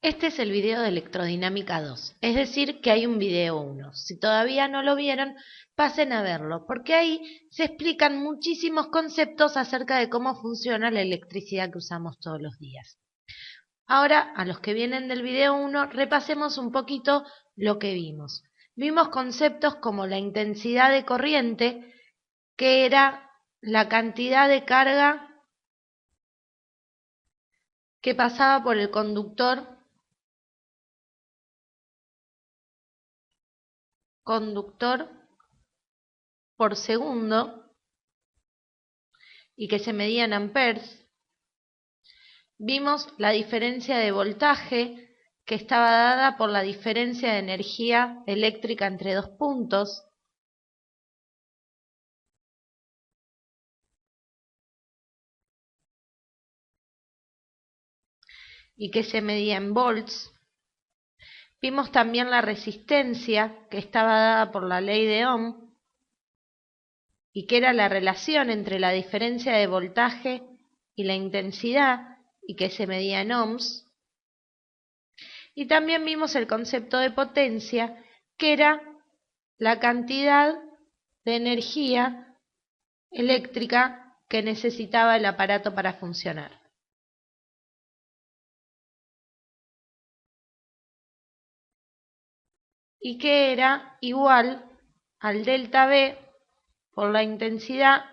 Este es el video de electrodinámica 2, es decir, que hay un video 1. Si todavía no lo vieron, pasen a verlo, porque ahí se explican muchísimos conceptos acerca de cómo funciona la electricidad que usamos todos los días. Ahora, a los que vienen del video 1, repasemos un poquito lo que vimos. Vimos conceptos como la intensidad de corriente, que era la cantidad de carga que pasaba por el conductor por segundo y que se medía en amperes. Vimos la diferencia de voltaje que estaba dada por la diferencia de energía eléctrica entre dos puntos. Y que se medía en volts. Vimos también la resistencia que estaba dada por la ley de Ohm y que era la relación entre la diferencia de voltaje y la intensidad y que se medía en ohms. Y también vimos el concepto de potencia, que era la cantidad de energía eléctrica que necesitaba el aparato para funcionar. Y que era igual al delta V por la intensidad,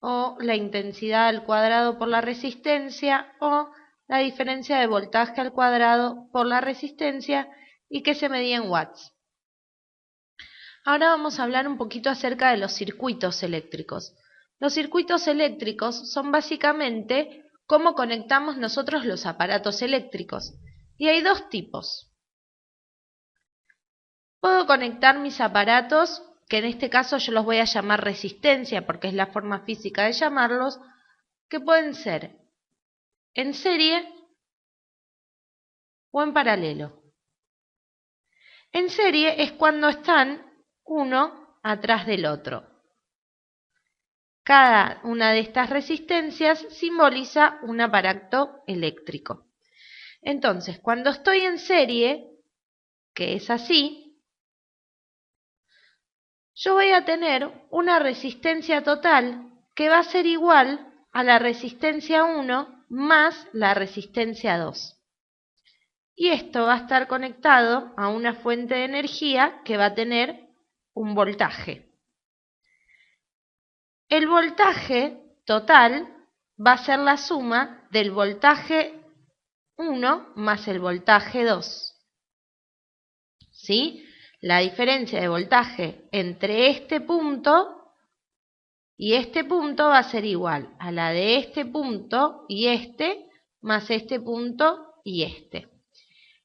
o la intensidad al cuadrado por la resistencia, o la diferencia de voltaje al cuadrado por la resistencia, y que se medía en watts. Ahora vamos a hablar un poquito acerca de los circuitos eléctricos. Los circuitos eléctricos son básicamente cómo conectamos nosotros los aparatos eléctricos. Y hay dos tipos. Puedo conectar mis aparatos, que en este caso yo los voy a llamar resistencia porque es la forma física de llamarlos, que pueden ser en serie o en paralelo. En serie es cuando están uno atrás del otro. Cada una de estas resistencias simboliza un aparato eléctrico. Entonces, cuando estoy en serie, que es así, yo voy a tener una resistencia total que va a ser igual a la resistencia 1 más la resistencia 2. Y esto va a estar conectado a una fuente de energía que va a tener un voltaje. El voltaje total va a ser la suma del voltaje 1 más el voltaje 2. ¿Sí? La diferencia de voltaje entre este punto y este punto va a ser igual a la de este punto y este más este punto y este.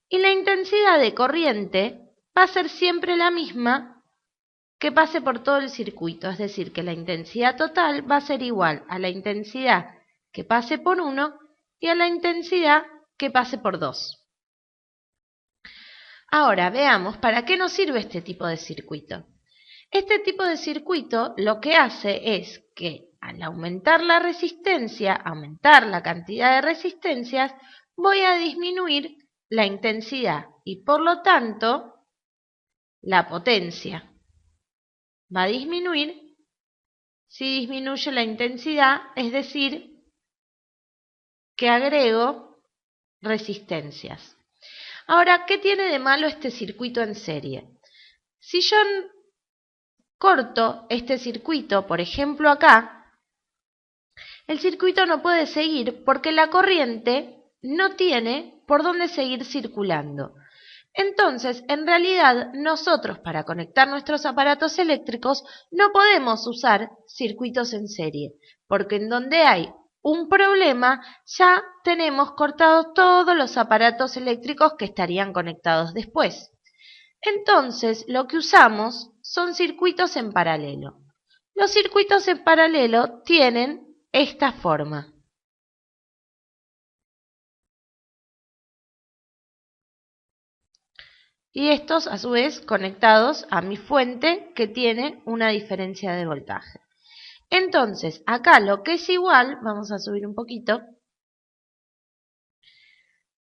Y la intensidad de corriente va a ser siempre la misma que pase por todo el circuito, es decir, que la intensidad total va a ser igual a la intensidad que pase por 1 y a la intensidad que pase por 2. Ahora veamos para qué nos sirve este tipo de circuito. Este tipo de circuito lo que hace es que al aumentar la resistencia, aumentar la cantidad de resistencias, voy a disminuir la intensidad y por lo tanto la potencia. Va a disminuir si disminuye la intensidad, es decir, que agrego resistencias. Ahora, ¿qué tiene de malo este circuito en serie? Si yo corto este circuito, por ejemplo acá, el circuito no puede seguir porque la corriente no tiene por dónde seguir circulando. Entonces, en realidad, nosotros para conectar nuestros aparatos eléctricos no podemos usar circuitos en serie, porque en donde hay un problema ya tenemos cortados todos los aparatos eléctricos que estarían conectados después. Entonces, lo que usamos son circuitos en paralelo. Los circuitos en paralelo tienen esta forma. Y estos a su vez conectados a mi fuente que tiene una diferencia de voltaje. Entonces, acá lo que es igual, vamos a subir un poquito,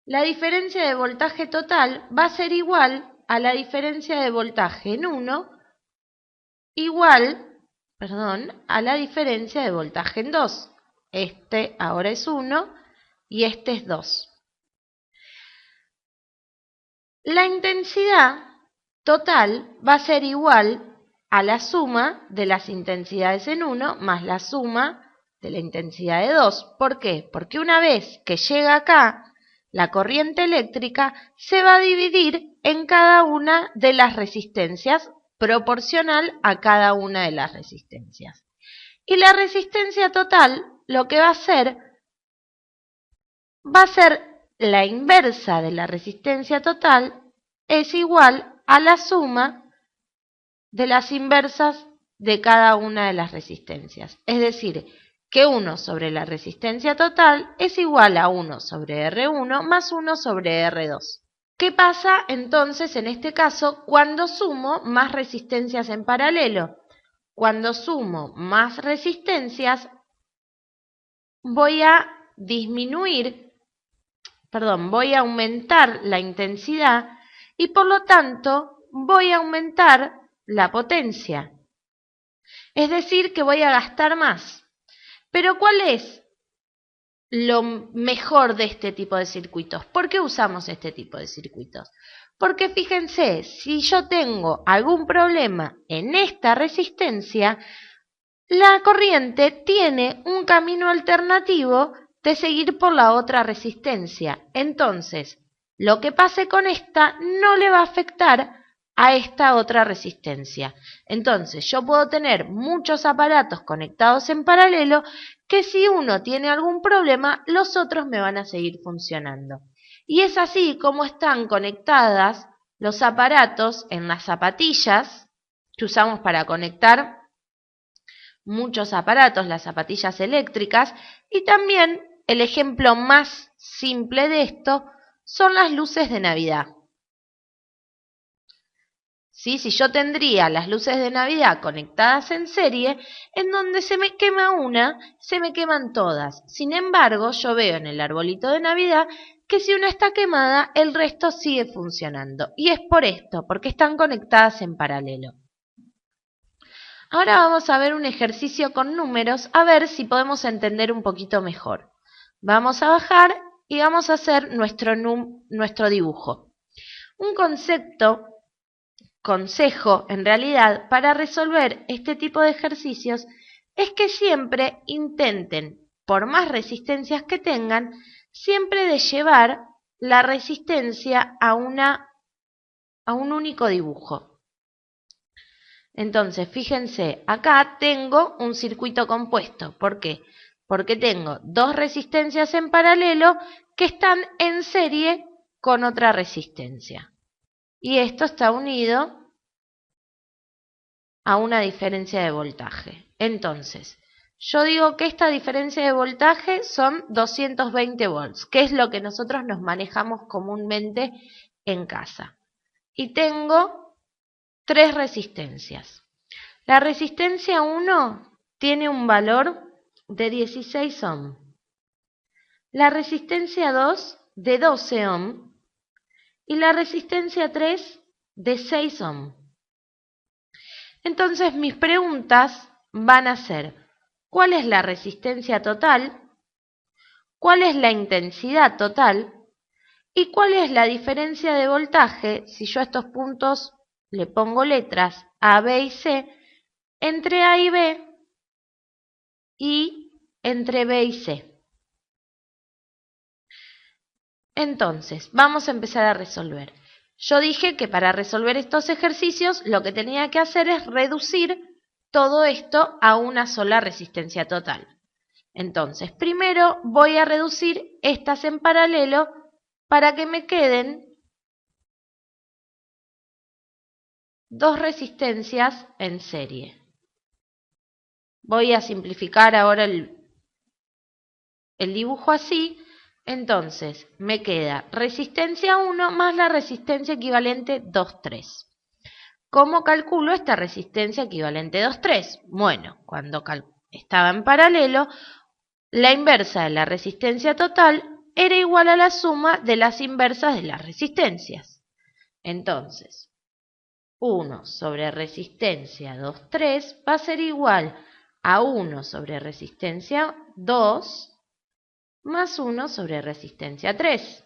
la diferencia de voltaje total va a ser igual a la diferencia de voltaje en 1 a la diferencia de voltaje en 2. Este ahora es 1 y este es 2. La intensidad total va a ser igual a la suma de las intensidades en 1 más la suma de la intensidad de 2. ¿Por qué? Porque una vez que llega acá, la corriente eléctrica se va a dividir en cada una de las resistencias, proporcional a cada una de las resistencias. Y la resistencia total lo que va a ser la inversa de la resistencia total, es igual a la suma de las inversas de cada una de las resistencias. Es decir, que 1 sobre la resistencia total es igual a 1 sobre R1 más 1 sobre R2. ¿Qué pasa entonces en este caso cuando sumo más resistencias en paralelo? Cuando sumo más resistencias voy a aumentar la intensidad y por lo tanto voy a aumentar la potencia. Es decir, que voy a gastar más. Pero ¿cuál es lo mejor de este tipo de circuitos? ¿Por qué usamos este tipo de circuitos? Porque fíjense, si yo tengo algún problema en esta resistencia, la corriente tiene un camino alternativo de seguir por la otra resistencia. Entonces, lo que pase con esta no le va a afectar a esta otra resistencia. Entonces, yo puedo tener muchos aparatos conectados en paralelo que si uno tiene algún problema, los otros me van a seguir funcionando. Y es así como están conectadas los aparatos en las zapatillas que usamos para conectar muchos aparatos, las zapatillas eléctricas, y también el ejemplo más simple de esto son las luces de Navidad. ¿Sí? Si yo tendría las luces de Navidad conectadas en serie, en donde se me quema una, se me queman todas. Sin embargo, yo veo en el arbolito de Navidad que si una está quemada, el resto sigue funcionando. Y es por esto, porque están conectadas en paralelo. Ahora vamos a ver un ejercicio con números, a ver si podemos entender un poquito mejor. Vamos a bajar y vamos a hacer nuestro dibujo. Un consejo en realidad para resolver este tipo de ejercicios es que siempre intenten, por más resistencias que tengan, siempre de llevar la resistencia a un único dibujo. Entonces, fíjense, acá tengo un circuito compuesto. ¿Por qué? Porque tengo dos resistencias en paralelo que están en serie con otra resistencia. Y esto está unido a una diferencia de voltaje. Entonces, yo digo que esta diferencia de voltaje son 220 volts, que es lo que nosotros nos manejamos comúnmente en casa. Y tengo tres resistencias. La resistencia 1 tiene un valor de 16 ohm. La resistencia 2 de 12 ohm. Y la resistencia 3 de 6 ohm. Entonces mis preguntas van a ser: ¿cuál es la resistencia total? ¿Cuál es la intensidad total? ¿Y cuál es la diferencia de voltaje, si yo a estos puntos le pongo letras A, B y C, entre A y B y entre B y C? Entonces, vamos a empezar a resolver. Yo dije que para resolver estos ejercicios lo que tenía que hacer es reducir todo esto a una sola resistencia total. Entonces, primero voy a reducir estas en paralelo para que me queden dos resistencias en serie. Voy a simplificar ahora el dibujo así. Entonces, me queda resistencia 1 más la resistencia equivalente 2,3. ¿Cómo calculo esta resistencia equivalente 2,3? Bueno, cuando estaba en paralelo, la inversa de la resistencia total era igual a la suma de las inversas de las resistencias. Entonces, 1 sobre resistencia 2,3 va a ser igual a 1 sobre resistencia 2 más 1 sobre resistencia 3.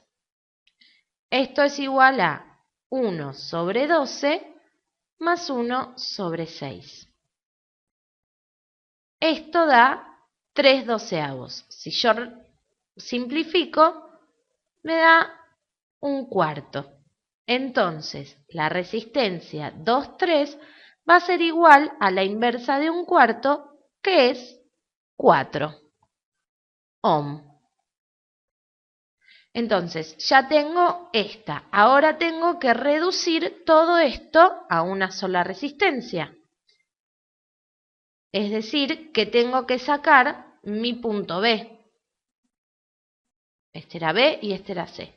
Esto es igual a 1 sobre 12 más 1 sobre 6. Esto da 3/12. Si yo simplifico, me da 1/4. Entonces, la resistencia 2,3 va a ser igual a la inversa de 1/4, que es 4 ohm. Entonces, ya tengo esta. Ahora tengo que reducir todo esto a una sola resistencia. Es decir, que tengo que sacar mi punto B. Este era B y este era C.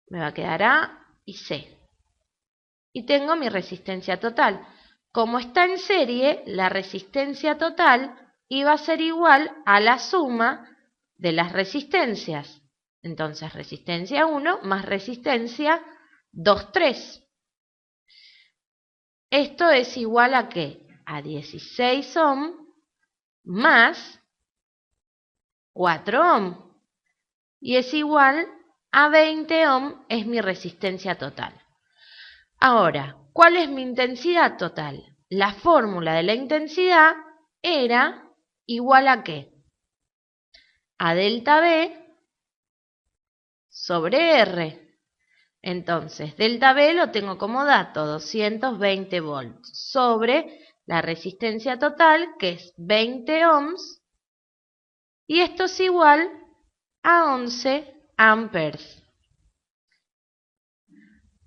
Me va a quedar A y C. Y tengo mi resistencia total. Como está en serie, la resistencia total iba a ser igual a la suma de las resistencias. Entonces, resistencia 1 más resistencia 2,3. Esto es igual a ¿qué? A 16 ohm más 4 ohm. Y es igual a 20 ohm, es mi resistencia total. Ahora, ¿cuál es mi intensidad total? La fórmula de la intensidad era igual a ¿qué? A delta B sobre R. Entonces, delta B lo tengo como dato, 220 volts, sobre la resistencia total, que es 20 ohms, y esto es igual a 11 amperes.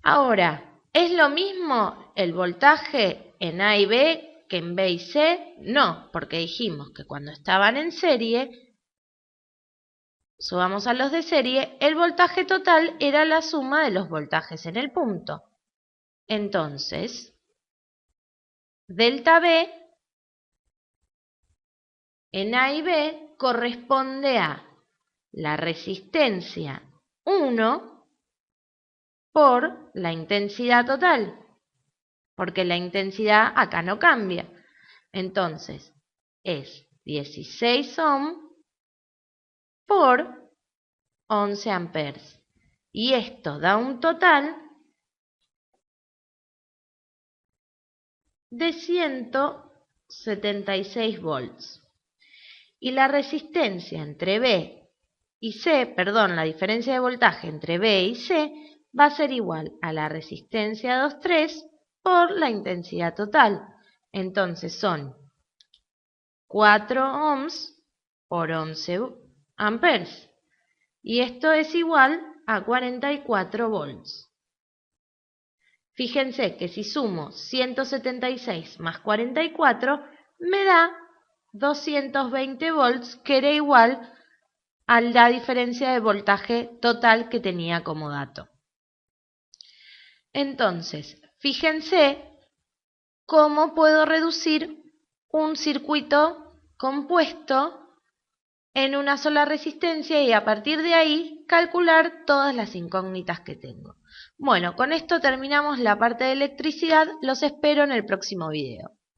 Ahora, ¿es lo mismo el voltaje en A y B que en B y C? No, porque dijimos que cuando estaban en serie, subamos a los de serie, el voltaje total era la suma de los voltajes en el punto. Entonces, delta B en A y B corresponde a la resistencia 1 por la intensidad total, porque la intensidad acá no cambia. Entonces, es 16 ohm por 11 amperes. Y esto da un total de 176 volts. Y la resistencia entre B y C, perdón, la diferencia de voltaje entre B y C va a ser igual a la resistencia 2,3 por la intensidad total. Entonces son 4 ohms por 11 amperes. Y esto es igual a 44 volts. Fíjense que si sumo 176 más 44, me da 220 volts, que era igual a la diferencia de voltaje total que tenía como dato. Entonces, fíjense cómo puedo reducir un circuito compuesto en una sola resistencia y a partir de ahí calcular todas las incógnitas que tengo. Bueno, con esto terminamos la parte de electricidad. Los espero en el próximo video.